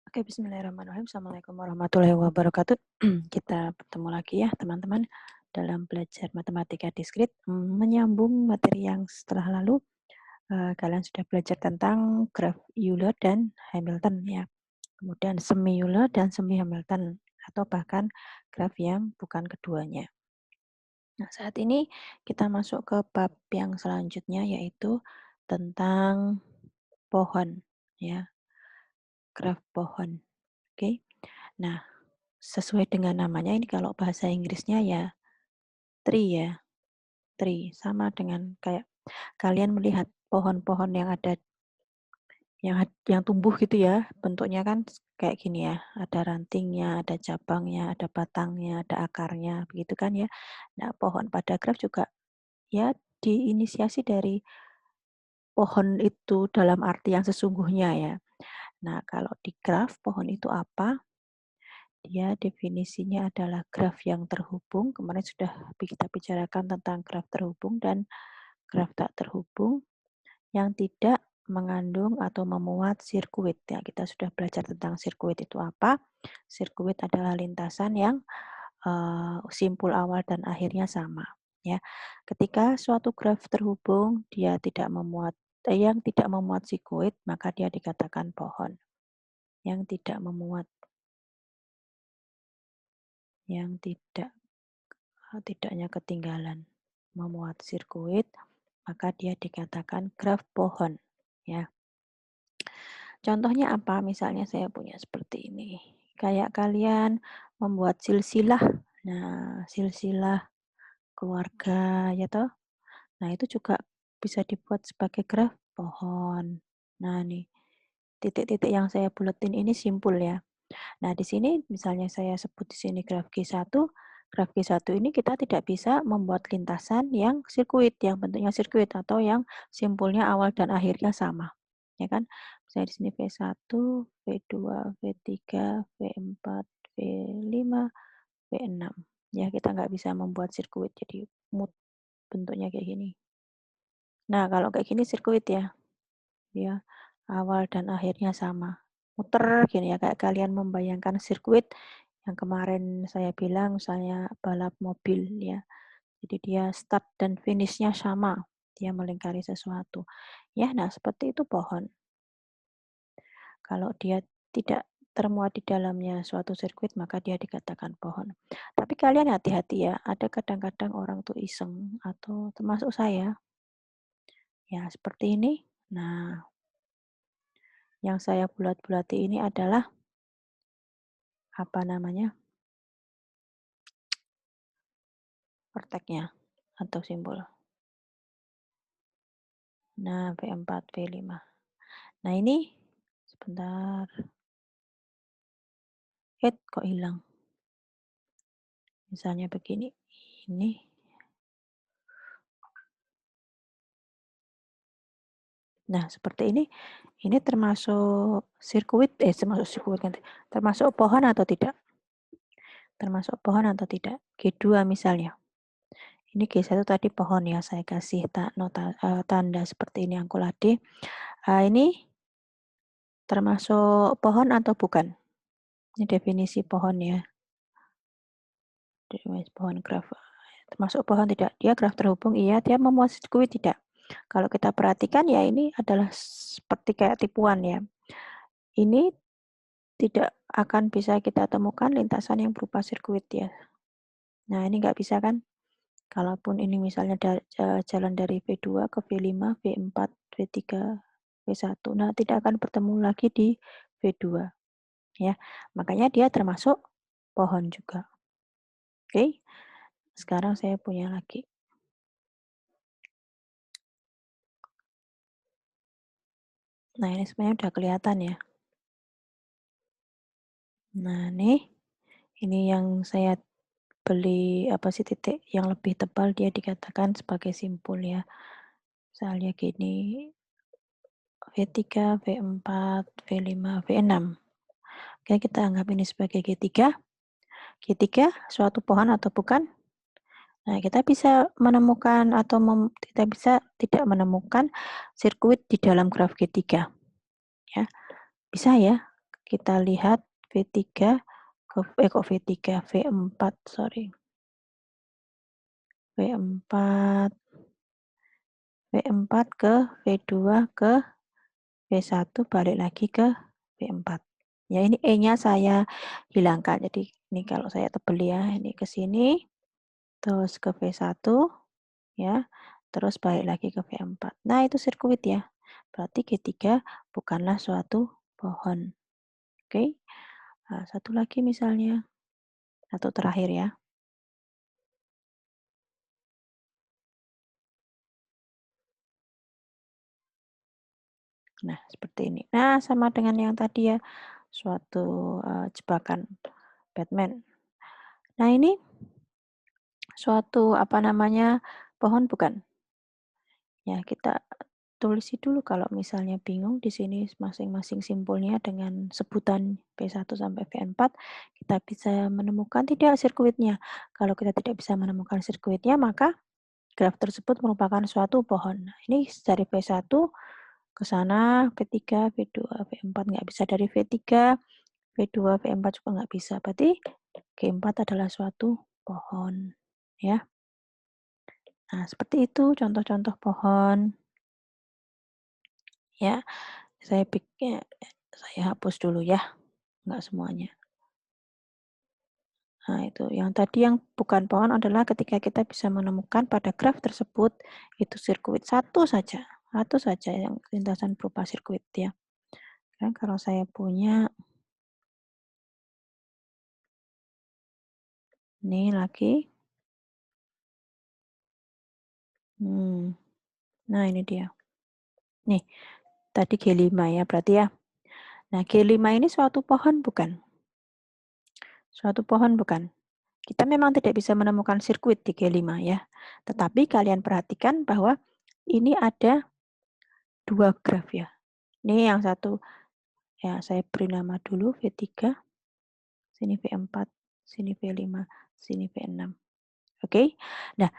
Oke, bismillahirrahmanirrahim. Assalamualaikum warahmatullahi wabarakatuh. Kita bertemu lagi ya, teman-teman, dalam belajar matematika diskrit. Menyambung materi yang setelah lalu, kalian sudah belajar tentang graf Euler dan Hamilton ya. Kemudian semi Euler dan semi Hamilton, atau bahkan graf yang bukan keduanya. Nah, saat ini kita masuk ke bab yang selanjutnya, yaitu tentang pohon ya, graf pohon. Oke. Nah, sesuai dengan namanya ini kalau bahasa Inggrisnya ya tree ya, tree. Sama dengan kayak kalian melihat pohon-pohon yang ada yang tumbuh gitu ya, bentuknya kan kayak gini ya, ada rantingnya, ada cabangnya, ada batangnya, ada akarnya, begitu kan ya. Nah, pohon pada graf juga ya diinisiasi dari pohon itu dalam arti yang sesungguhnya ya. Nah, kalau di graf pohon itu apa? Dia definisinya adalah graf yang terhubung. Kemarin sudah kita bicarakan tentang graf terhubung dan graf tak terhubung yang tidak mengandung atau memuat sirkuit. Ya, kita sudah belajar tentang sirkuit itu apa. Sirkuit adalah lintasan yang simpul awal dan akhirnya sama. Ya, ketika suatu graf terhubung dia tidak memuat yang tidak memuat sirkuit, maka dia dikatakan pohon. Yang tidak memuat, yang tidaknya ketinggalan memuat sirkuit, maka dia dikatakan graf pohon. Ya. Contohnya apa? Misalnya saya punya seperti ini. Kayak kalian membuat silsilah. Nah, silsilah keluarga ya toh. Nah, itu juga bisa dibuat sebagai graf pohon. Nah, nih titik-titik yang saya buletin ini simpul ya. Nah, di sini misalnya saya sebut di sini graf G1. Graf G1 ini kita tidak bisa membuat lintasan yang sirkuit, yang bentuknya sirkuit atau yang simpulnya awal dan akhirnya sama. Ya kan? Misalnya di sini V1, V2, V3, V4, V5, V6. Ya, kita nggak bisa membuat sirkuit jadi bentuknya kayak gini. Nah, kalau kayak gini sirkuit ya. Ya, awal dan akhirnya sama. Muter gini ya, kayak kalian membayangkan sirkuit yang kemarin saya bilang misalnya balap mobil ya. Jadi dia start dan finishnya sama. Dia melingkari sesuatu. Ya, nah seperti itu pohon. Kalau dia tidak termuat di dalamnya suatu sirkuit, maka dia dikatakan pohon. Tapi kalian hati-hati ya, ada kadang-kadang orang tuh iseng atau termasuk saya. Ya, seperti ini. Nah, yang saya bulat-bulati ini adalah apa namanya? Verteknya atau simbol. Nah, V4, V5. Nah, ini sebentar. Kok hilang? Misalnya begini. Ini. Nah, seperti ini. Ini termasuk sirkuit, termasuk sirkuit kan. Termasuk pohon atau tidak? Termasuk pohon atau tidak? G2 misalnya. Ini G1 tadi pohon ya, saya kasih tanda seperti ini angkulade. Ini termasuk pohon atau bukan? Ini definisi pohon ya. Definisi pohon graf. Termasuk pohon tidak? Dia graf terhubung, iya. Dia memuat sirkuit tidak? Kalau kita perhatikan ya ini adalah seperti kayak tipuan ya. Ini tidak akan bisa kita temukan lintasan yang berupa sirkuit ya. Nah, ini nggak bisa kan? Kalaupun ini misalnya jalan dari V2 ke V5, V4, V3, V1. Nah, tidak akan bertemu lagi di V2. Ya, makanya dia termasuk pohon juga. Oke, sekarang saya punya lagi. Nah, ini sebenarnya udah kelihatan ya. Nah, ini yang saya beli titik yang lebih tebal dia dikatakan sebagai simpul ya. Misalnya gini, V3, V4, V5, V6. Oke, kita anggap ini sebagai G3. G3 suatu pohon atau bukan? Nah, kita bisa menemukan atau kita bisa tidak menemukan sirkuit di dalam graf G3. Ya, bisa ya. kita lihat V3 kok V3, V4, sorry. V4, V4 ke V2 ke V1 balik lagi ke V4. Ya ini E-nya saya hilangkan. Jadi ini kalau saya tebel ya, ini ke sini, terus ke V1, ya, terus balik lagi ke V4. Nah itu sirkuit ya. Berarti G3 bukanlah suatu pohon. Oke. Nah, satu lagi misalnya, satu terakhir ya. Nah, seperti ini. Nah, sama dengan yang tadi ya, suatu jebakan Batman. Nah, ini suatu apa namanya, pohon bukan? Ya, kita tulisi dulu kalau misalnya bingung di sini masing-masing simpulnya dengan sebutan P1 sampai V4, kita bisa menemukan tidak sirkuitnya. Kalau kita tidak bisa menemukan sirkuitnya, maka graf tersebut merupakan suatu pohon. Nah, ini dari V1 ke sana, V3, V2, V4 nggak bisa, dari V3, V2, V4 juga nggak bisa. Berarti G4 adalah suatu pohon. Ya. Nah, seperti itu contoh-contoh pohon. Ya, saya hapus dulu ya, nggak semuanya. Nah, itu yang tadi yang bukan pohon adalah ketika kita bisa menemukan pada graf tersebut itu sirkuit satu saja yang lintasan berupa sirkuit ya. Kan kalau saya punya ini lagi, nah ini dia. Nih, tadi G5 ya berarti ya. Nah, G5 ini suatu pohon bukan? Suatu pohon bukan? Kita memang tidak bisa menemukan sirkuit di G5 ya. Tetapi kalian perhatikan bahwa ini ada dua graf ya. Ini yang satu ya saya beri nama dulu V3, sini V4, sini V5, sini V6. Oke. Nah,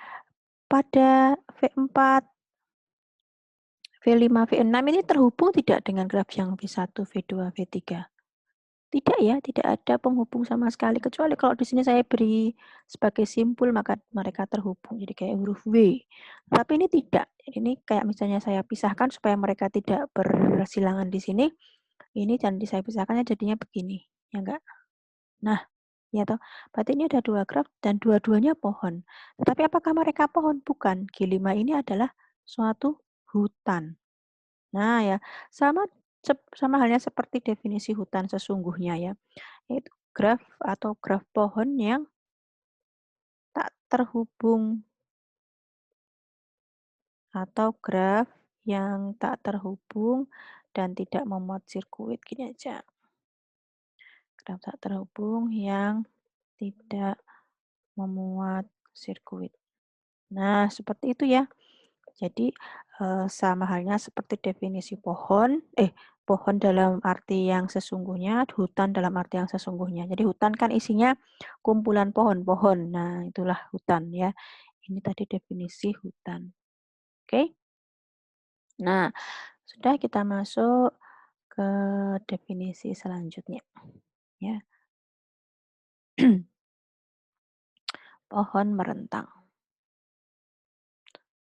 pada V4, V5, V6 ini terhubung tidak dengan graf yang V1, V2, V3? Tidak ya, tidak ada penghubung sama sekali, kecuali kalau di sini saya beri sebagai simpul maka mereka terhubung, jadi kayak huruf W. Tapi ini tidak, ini kayak misalnya saya pisahkan supaya mereka tidak bersilangan di sini, ini dan saya pisahkannya jadinya begini, ya enggak? Nah, ya toh, berarti ini ada dua graf dan dua-duanya pohon. Tetapi apakah mereka pohon? Bukan, G5 ini adalah suatu hutan. Nah ya, sama sama halnya seperti definisi hutan sesungguhnya ya. Yaitu graf atau graf pohon yang tak terhubung atau graf yang tak terhubung dan tidak memuat sirkuit. Gini aja. Graf tak terhubung yang tidak memuat sirkuit. Nah, seperti itu ya. Jadi, sama halnya seperti definisi pohon dalam arti yang sesungguhnya, hutan dalam arti yang sesungguhnya. Jadi hutan kan isinya kumpulan pohon-pohon. Nah, itulah hutan ya. Ini tadi definisi hutan. Oke? Nah, sudah kita masuk ke definisi selanjutnya, ya. Pohon merentang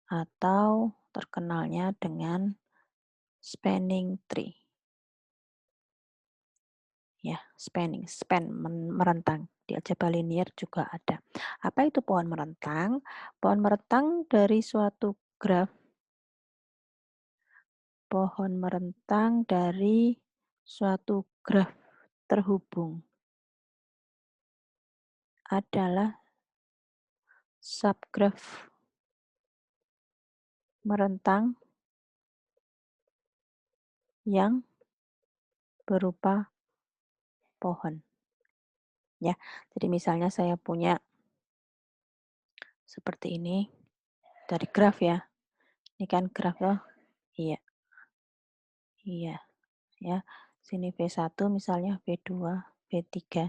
atau terkenalnya dengan spanning tree. Ya, merentang. Di aljabar linier juga ada. Apa itu pohon merentang? Pohon merentang dari suatu graf pohon merentang dari suatu graf terhubung adalah subgraf merentang yang berupa pohon. Ya, jadi misalnya saya punya seperti ini dari graf ya. Ini kan graf loh. Iya, iya, ya. Sini V1 misalnya V2, V3,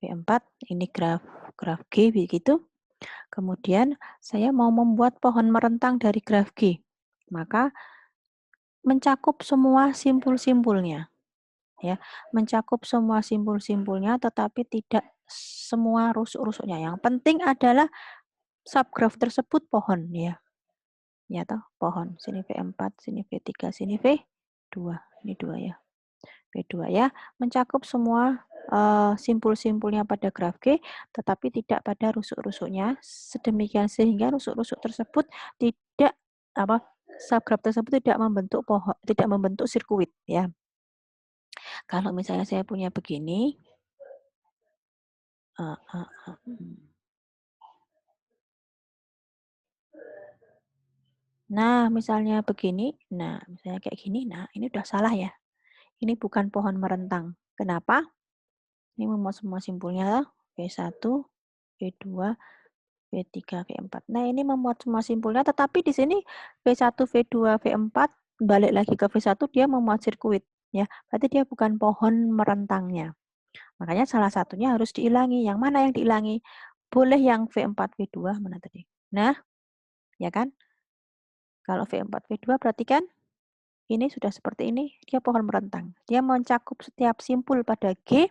V4, ini graf graf G begitu. Kemudian saya mau membuat pohon merentang dari graf G. Maka mencakup semua simpul-simpulnya. ya. Mencakup semua simpul-simpulnya tetapi tidak semua rusuk-rusuknya. Yang penting adalah subgraf tersebut pohon ya. Ya toh, pohon. Sini V4, sini V3, sini V2. Ini 2 ya. V2 ya, mencakup semua simpul-simpulnya pada graf G, tetapi tidak pada rusuk-rusuknya. Sedemikian sehingga rusuk-rusuk tersebut tidak apa subgraf tersebut tidak membentuk pohon, tidak membentuk sirkuit ya. Kalau misalnya saya punya begini, uh, uh, uh, nah misalnya begini, nah misalnya kayak gini, nah ini udah salah ya. Ini bukan pohon merentang. Kenapa? Ini memuat semua simpulnya V1, V2, V3, V4. Nah, ini memuat semua simpulnya, tetapi di sini V1, V2, V4, balik lagi ke V1, dia memuat sirkuit. Ya, berarti dia bukan pohon merentangnya. Makanya salah satunya harus diilangi. Yang mana yang diilangi? Boleh yang V4, V2, mana tadi? Nah, ya kan? Kalau V4, V2 berarti kan ini sudah seperti ini, dia pohon merentang. Dia mencakup setiap simpul pada G,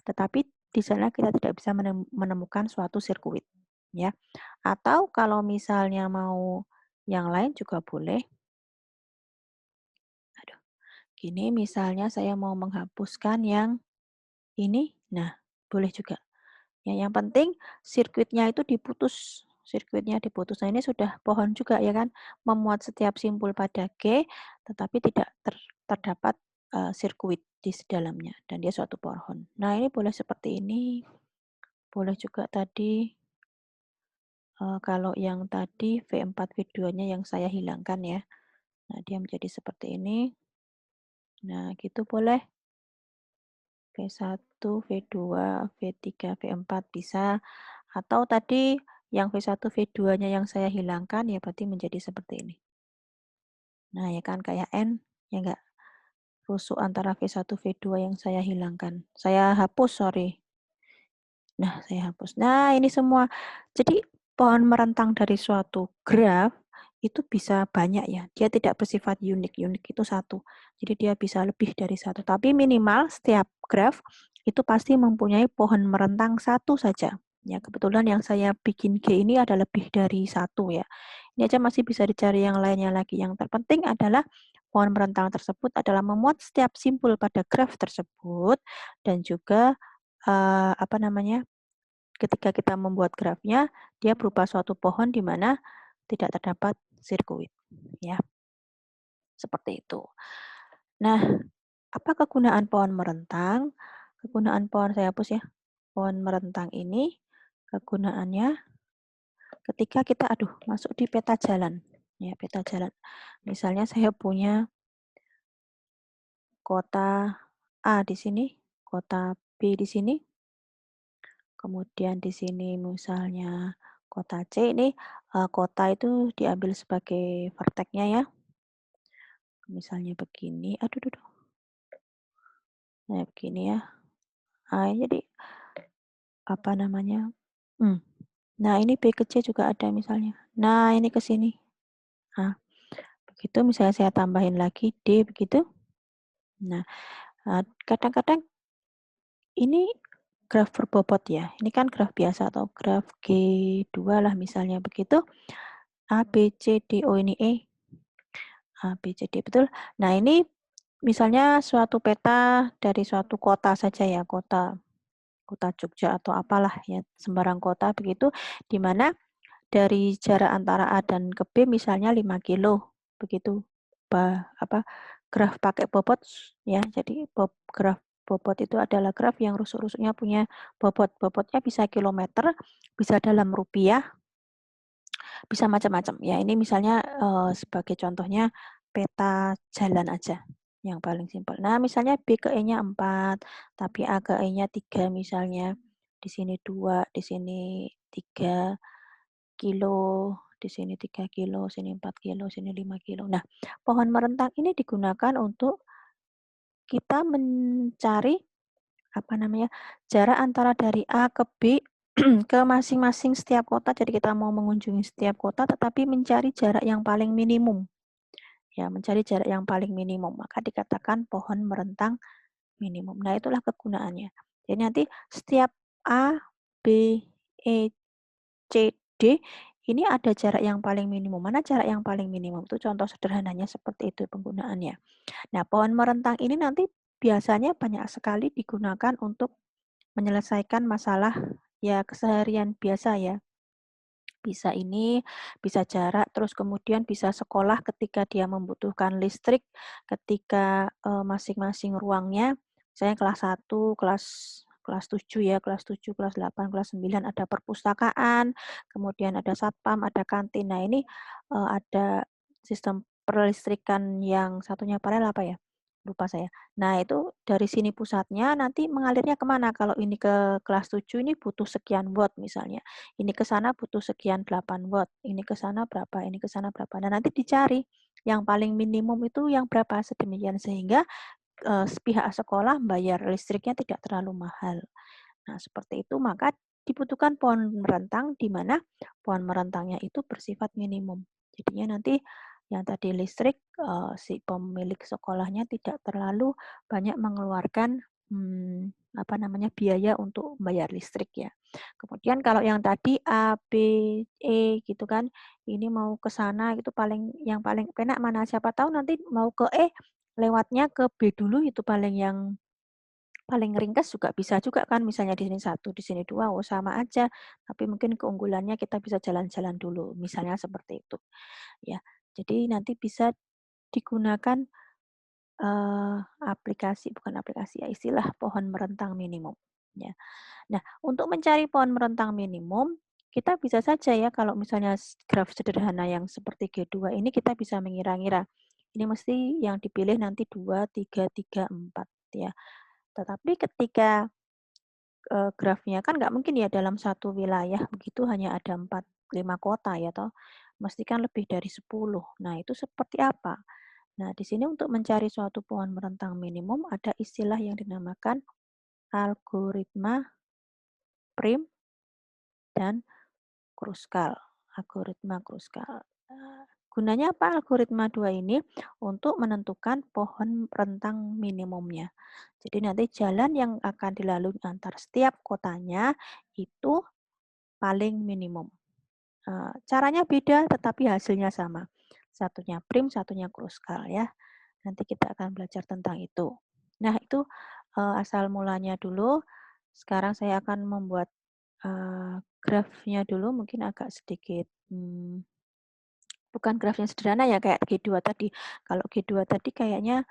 tetapi di sana kita tidak bisa menemukan suatu sirkuit. Ya. Atau kalau misalnya mau yang lain juga boleh. Aduh, gini misalnya saya mau menghapuskan yang ini, nah boleh juga. Ya, yang penting sirkuitnya itu diputus. Sirkuitnya diputus. Nah, ini sudah pohon juga ya kan, memuat setiap simpul pada G, tetapi tidak terdapat sirkuit di dalamnya dan dia suatu pohon. Nah, ini boleh seperti ini. Boleh juga tadi kalau yang tadi V4 V2-nya yang saya hilangkan ya. Nah, dia menjadi seperti ini. Nah, gitu boleh. V1, V2, V3, V4 bisa. Atau tadi yang V1, V2-nya yang saya hilangkan ya berarti menjadi seperti ini. Nah, ya kan kayak N, ya enggak? Rusuk antara V1, V2 yang saya hilangkan. Saya hapus, sorry. Nah, saya hapus. Nah, ini semua. Jadi, pohon merentang dari suatu graf itu bisa banyak ya. Dia tidak bersifat unik. Unik itu satu. Jadi, dia bisa lebih dari satu. Tapi minimal setiap graf itu pasti mempunyai pohon merentang satu saja. Ya, kebetulan yang saya bikin G ini ada lebih dari satu ya. Ini aja masih bisa dicari yang lainnya lagi. Yang terpenting adalah pohon merentang tersebut adalah memuat setiap simpul pada graf tersebut dan juga apa namanya, ketika kita membuat grafnya, dia berupa suatu pohon di mana tidak terdapat sirkuit, ya. Seperti itu. Nah, apa kegunaan pohon merentang? Kegunaan pohon saya hapus ya. Pohon merentang ini kegunaannya ketika kita masuk di peta jalan. Ya, peta jalan. Misalnya saya punya kota A di sini, kota B di sini, kemudian di sini misalnya kota C ini, kota itu diambil sebagai verteknya ya. Misalnya begini, aduh duh duh. Nah, begini ya. Jadi apa namanya? Nah, ini B ke C juga ada misalnya. Nah, ini ke sini. Nah, begitu misalnya saya tambahin lagi D begitu. Nah, kadang-kadang ini graf berbobot ya. Ini kan graf biasa atau graf G2 lah misalnya begitu. A, B, C, D, oh ini E. A, B, C, D, betul. Nah, ini misalnya suatu peta dari suatu kota saja ya, kota Jogja atau apalah ya, sembarang kota begitu, di mana dari jarak antara A dan ke B misalnya 5 kilo, begitu. Graf pakai bobot ya, jadi graf bobot itu adalah graf yang rusuk-rusuknya punya bobot. Bobotnya bisa kilometer, bisa dalam rupiah, bisa macam-macam. Ya, ini misalnya sebagai contohnya peta jalan aja yang paling simpel. Nah, misalnya B ke E-nya 4, tapi A ke E-nya 3 misalnya. Di sini 2, di sini 3 kilo, di sini 3 kilo, sini 4 kilo, sini 5 kilo. Nah, pohon merentang ini digunakan untuk kita mencari jarak antara dari A ke B ke masing-masing setiap kota. Jadi kita mau mengunjungi setiap kota tetapi mencari jarak yang paling minimum. Ya, mencari jarak yang paling minimum. Maka dikatakan pohon merentang minimum. Nah, itulah kegunaannya. Jadi nanti setiap A, B, E, C, D ini ada jarak yang paling minimum. Mana jarak yang paling minimum? Itu contoh sederhananya seperti itu penggunaannya. Nah, pohon merentang ini nanti biasanya banyak sekali digunakan untuk menyelesaikan masalah ya keseharian biasa ya. Bisa ini, bisa jarak, terus kemudian bisa sekolah ketika dia membutuhkan listrik, ketika masing-masing ruangnya, misalnya kelas 1, kelas 7 ya, kelas 7, kelas 8, kelas 9 ada perpustakaan, kemudian ada satpam, ada kantin. Nah, ini ada sistem perlistrikan yang satunya paralel apa ya? Lupa saya. Nah, itu dari sini pusatnya nanti mengalirnya kemana? Kalau ini ke kelas 7 ini butuh sekian watt misalnya. Ini ke sana butuh sekian 8 watt, ini ke sana berapa, ini ke sana berapa. Nah, nanti dicari yang paling minimum itu yang berapa sedemikian sehingga pihak sekolah bayar listriknya tidak terlalu mahal. Nah, seperti itu maka dibutuhkan pohon merentang di mana pohon merentangnya itu bersifat minimum. Jadinya nanti yang tadi listrik si pemilik sekolahnya tidak terlalu banyak mengeluarkan apa namanya biaya untuk bayar listrik ya. Kemudian kalau yang tadi A, B, E gitu kan, ini mau ke sana itu yang paling penak mana siapa tahu nanti mau ke E lewatnya ke B dulu itu paling ringkas juga bisa juga kan, misalnya di sini 1, di sini 2, oh sama aja, tapi mungkin keunggulannya kita bisa jalan-jalan dulu, misalnya seperti itu, ya. Jadi nanti bisa digunakan, bukan aplikasi ya, istilah pohon merentang minimum, ya. Nah, untuk mencari pohon merentang minimum, kita bisa saja ya kalau misalnya graf sederhana yang seperti G2 ini kita bisa mengira-ngira, ini mesti yang dipilih nanti 2, 3, 3, 4 ya. Tetapi ketika grafnya kan nggak mungkin ya dalam satu wilayah begitu hanya ada 4, 5 kota ya toh, mesti kan lebih dari 10. Nah, itu seperti apa? Nah, di sini untuk mencari suatu pohon merentang minimum ada istilah yang dinamakan algoritma Prim dan Kruskal. Algoritma Kruskal. Gunanya apa algoritma 2 ini? Untuk menentukan pohon rentang minimumnya. Jadi nanti jalan yang akan dilalui antar setiap kotanya itu paling minimum. Caranya beda tetapi hasilnya sama. Satunya prim, satunya kruskal ya. Nanti kita akan belajar tentang itu. Nah, itu asal mulanya dulu. Sekarang saya akan membuat grafnya dulu, mungkin agak sedikit bukan graf yang sederhana ya kayak G2 tadi. Kalau G2 tadi kayaknya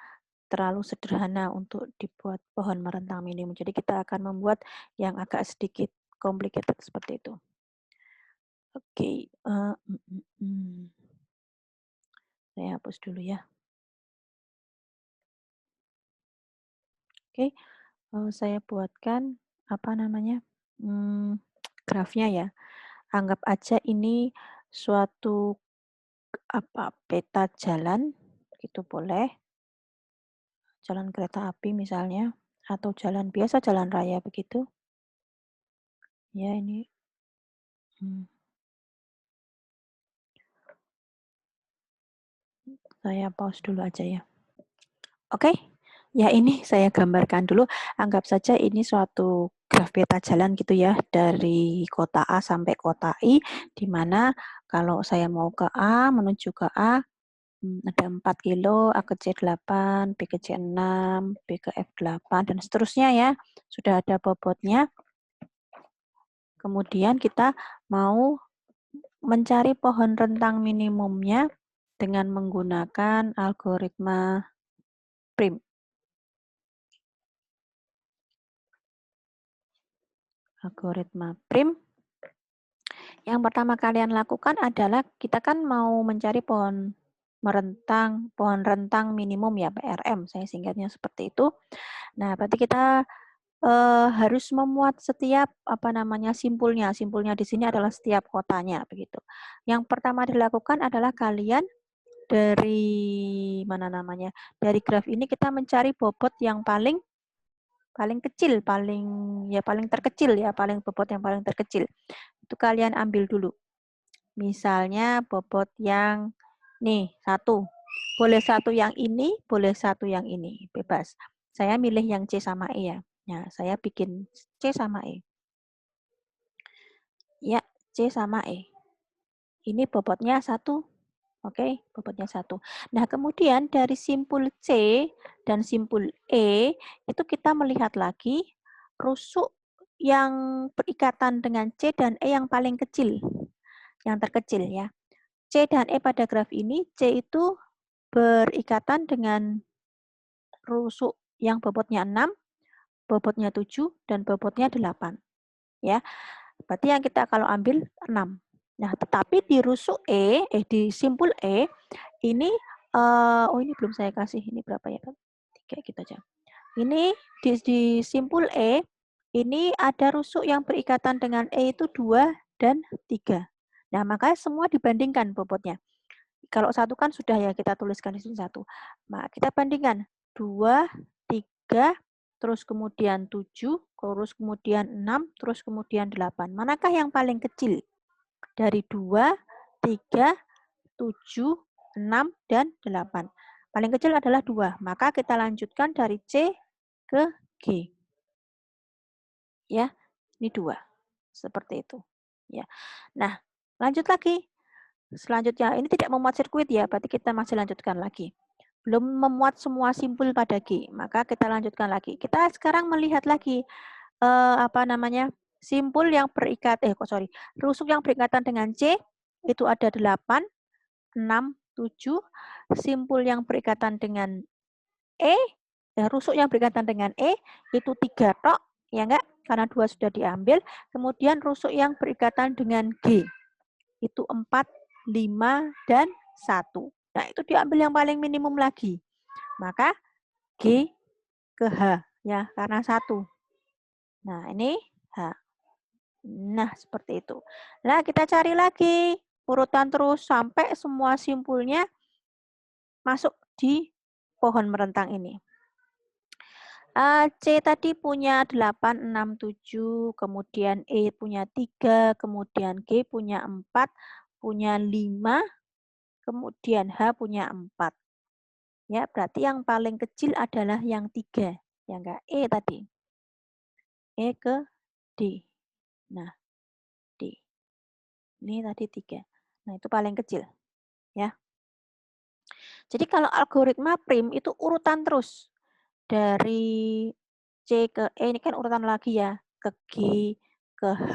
terlalu sederhana untuk dibuat pohon merentang minimum. Jadi kita akan membuat yang agak sedikit complicated seperti itu. Oke, saya hapus dulu ya. Oke, saya buatkan apa namanya grafnya ya. Anggap aja ini suatu peta jalan, itu boleh. Jalan kereta api misalnya, atau jalan biasa, jalan raya begitu. Ya ini. Saya pause dulu aja ya. Oke, ya ini saya gambarkan dulu. Anggap saja ini suatu graf peta jalan gitu ya, dari kota A sampai kota I, di mana kalau saya mau ke A, menuju ke A, ada 4 kilo, A ke C8, B ke C6, B ke F8, dan seterusnya ya. Sudah ada bobotnya. Kemudian kita mau mencari pohon rentang minimumnya dengan menggunakan algoritma Prim. Algoritma Prim. Yang pertama kalian lakukan adalah kita kan mau mencari pohon rentang minimum ya, PRM, saya singkatnya seperti itu. Nah, berarti kita harus memuat setiap simpulnya. Simpulnya di sini adalah setiap kotanya begitu. Yang pertama dilakukan adalah kalian dari dari graf ini kita mencari bobot yang paling kecil, paling terkecil ya, bobot yang paling terkecil. Itu kalian ambil dulu. Misalnya bobot yang nih 1. Boleh 1 yang ini, boleh 1 yang ini, bebas. Saya milih yang C sama E ya. Nah, saya bikin C sama E. Ya, C sama E. Ini bobotnya 1. Oke, bobotnya 1. Nah, kemudian dari simpul C dan simpul E, itu kita melihat lagi rusuk yang berikatan dengan C dan E yang paling kecil, yang terkecil ya. C dan E pada graf ini, C itu berikatan dengan rusuk yang bobotnya 6, bobotnya 7, dan bobotnya 8. Ya, berarti yang kita kalau ambil 6. Nah, tetapi di rusuk di simpul E, ini, oh ini belum saya kasih, ini berapa ya, Pak? 3 gitu aja. Ini di simpul E, ini ada rusuk yang berikatan dengan E itu 2 dan 3. Nah, makanya semua dibandingkan bobotnya. Kalau 1 kan sudah ya kita tuliskan di sini 1. Nah, kita bandingkan 2, 3, terus kemudian 7, terus kemudian 6, terus kemudian 8. Manakah yang paling kecil? Dari 2, 3, 7, 6, dan 8. Paling kecil adalah 2. Maka kita lanjutkan dari C ke G. Ya, ini 2. Seperti itu. Ya. Nah, lanjut lagi. Selanjutnya, ini tidak memuat sirkuit ya, berarti kita masih lanjutkan lagi. Belum memuat semua simpul pada G, maka kita lanjutkan lagi. Kita sekarang melihat lagi simpul yang rusuk yang berikatan dengan C itu ada 8, 6, 7. Simpul yang berikatan dengan E, rusuk yang berikatan dengan E itu 3 tok, ya enggak? Karena 2 sudah diambil. Kemudian rusuk yang berikatan dengan G itu 4, 5, dan 1. Nah, itu diambil yang paling minimum lagi. Maka G ke H ya, karena 1. Nah, ini H. Nah, seperti itu. Nah, kita cari lagi urutan terus sampai semua simpulnya masuk di pohon merentang ini. C tadi punya 8, 6, 7, kemudian E punya 3, kemudian G punya 4, punya 5, kemudian H punya 4. Ya, berarti yang paling kecil adalah yang 3. Ya enggak? E tadi. E ke D. Nah, D. Ini tadi 3. Nah, itu paling kecil. Ya. Jadi kalau algoritma prim itu urutan terus. Dari C ke E ini kan urutan lagi ya. Ke G, ke H,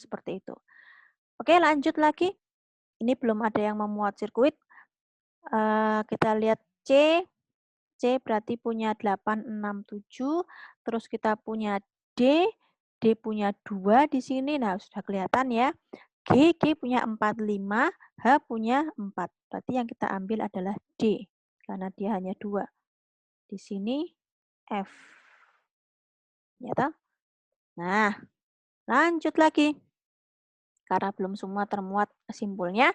seperti itu. Oke, lanjut lagi. Ini belum ada yang memuat sirkuit. Kita lihat C. C berarti punya 8, 6, 7. Terus kita punya D. D punya 2 di sini. Nah, sudah kelihatan ya. G punya 4, 5. H punya 4. Berarti yang kita ambil adalah D. Karena dia hanya 2. Di sini F. Ya toh? Nah, lanjut lagi. Karena belum semua termuat simpulnya.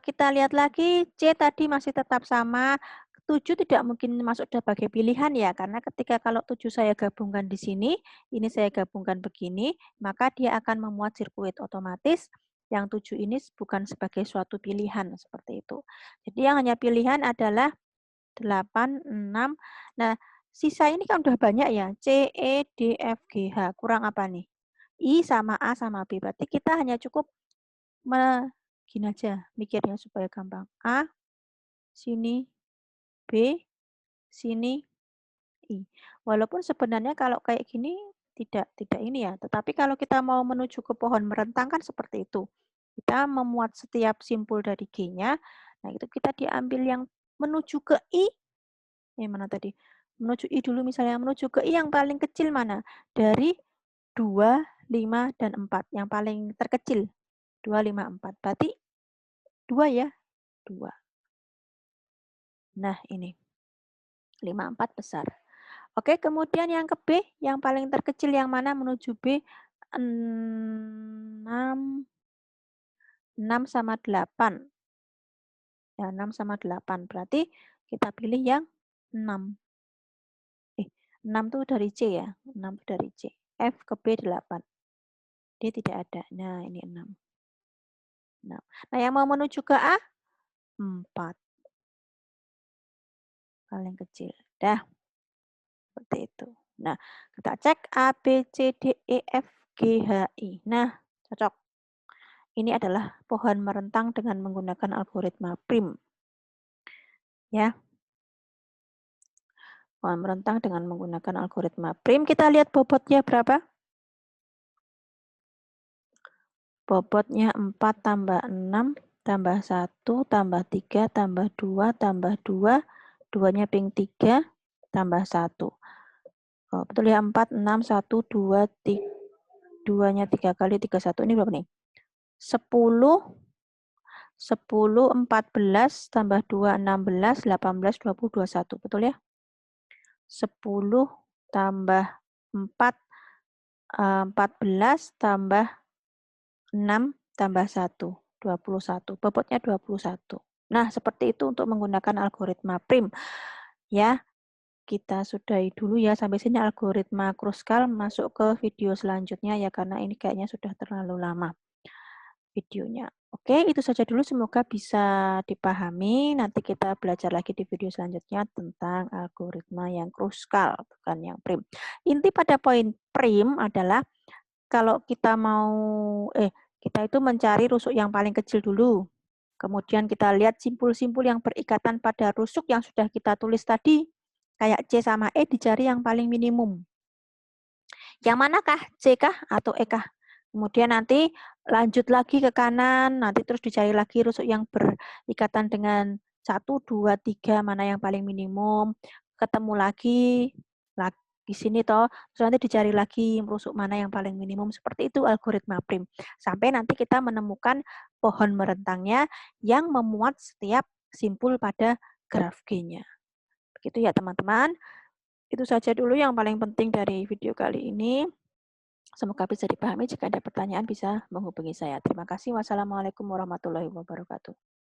Kita lihat lagi, C tadi masih tetap sama. 7 tidak mungkin masuk sebagai pilihan ya, karena ketika kalau 7 saya gabungkan di sini, ini saya gabungkan begini, maka dia akan memuat sirkuit otomatis. Yang 7 ini bukan sebagai suatu pilihan, seperti itu. Jadi yang hanya pilihan adalah 8, 6. Nah, sisa ini kan udah banyak ya, C, E, D, F, G, H. Kurang apa nih? I sama A sama B. Berarti kita hanya cukup gini aja mikirnya supaya gampang. A, sini B, sini I. Walaupun sebenarnya kalau kayak gini tidak ini ya, tetapi kalau kita mau menuju ke pohon merentang kan seperti itu. Kita memuat setiap simpul dari G-nya, nah itu kita diambil yang menuju ke I, mana tadi? Menuju I dulu misalnya, menuju ke I yang paling kecil mana? Dari 2, 5, dan 4. Yang paling terkecil. 2, 5, 4. Berarti 2 ya? 2. Nah, ini. 5, 4 besar. Oke, kemudian yang ke B, yang paling terkecil yang mana menuju B? 6, 6 sama 8. Ya, 6 sama 8. Berarti kita pilih yang 6. 6 tuh dari C ya. 6 tuh dari C. F ke B 8. D tidak ada. Nah, ini 6. Nah, yang mau menuju ke A? 4. Paling kecil. Dah. Seperti itu. Nah, kita cek A, B, C, D, E, F, G, H, I. Nah, cocok. Ini adalah pohon merentang dengan menggunakan algoritma prim. Ya, pohon merentang dengan menggunakan algoritma prim. Kita lihat bobotnya berapa? Bobotnya 4 tambah 6 tambah 1 tambah 3 tambah 2 tambah 2. 2-nya ping 3 tambah 1. Oh, betul ya, 4, 6, 1, 2, 3. 2-nya 3 kali 3, 1. Ini berapa nih? 10, 10, 14, tambah 2, 16, 18, 20, 21. Betul ya? 10 tambah 4, 14, tambah 6, tambah 1, 21. Bobotnya 21. Nah, seperti itu untuk menggunakan algoritma prim. Ya, kita sudahi dulu ya. Sampai sini algoritma Kruskal, masuk ke video selanjutnya ya, karena ini kayaknya sudah terlalu lama videonya. Oke, itu saja dulu. Semoga bisa dipahami. Nanti kita belajar lagi di video selanjutnya tentang algoritma yang Kruskal, bukan yang prim. Inti pada poin prim adalah kalau kita kita itu mencari rusuk yang paling kecil dulu. Kemudian kita lihat simpul-simpul yang berikatan pada rusuk yang sudah kita tulis tadi. Kayak C sama E dicari yang paling minimum. Yang manakah? C kah atau E kah? Kemudian nanti lanjut lagi ke kanan, nanti terus dicari lagi rusuk yang berikatan dengan 1, 2, 3, mana yang paling minimum. Ketemu lagi di sini toh, terus nanti dicari lagi rusuk mana yang paling minimum. Seperti itu algoritma prim. Sampai nanti kita menemukan pohon merentangnya yang memuat setiap simpul pada graf G-nya. Begitu ya teman-teman. Itu saja dulu yang paling penting dari video kali ini. Semoga bisa dipahami. Jika ada pertanyaan bisa menghubungi saya. Terima kasih. Wassalamualaikum warahmatullahi wabarakatuh.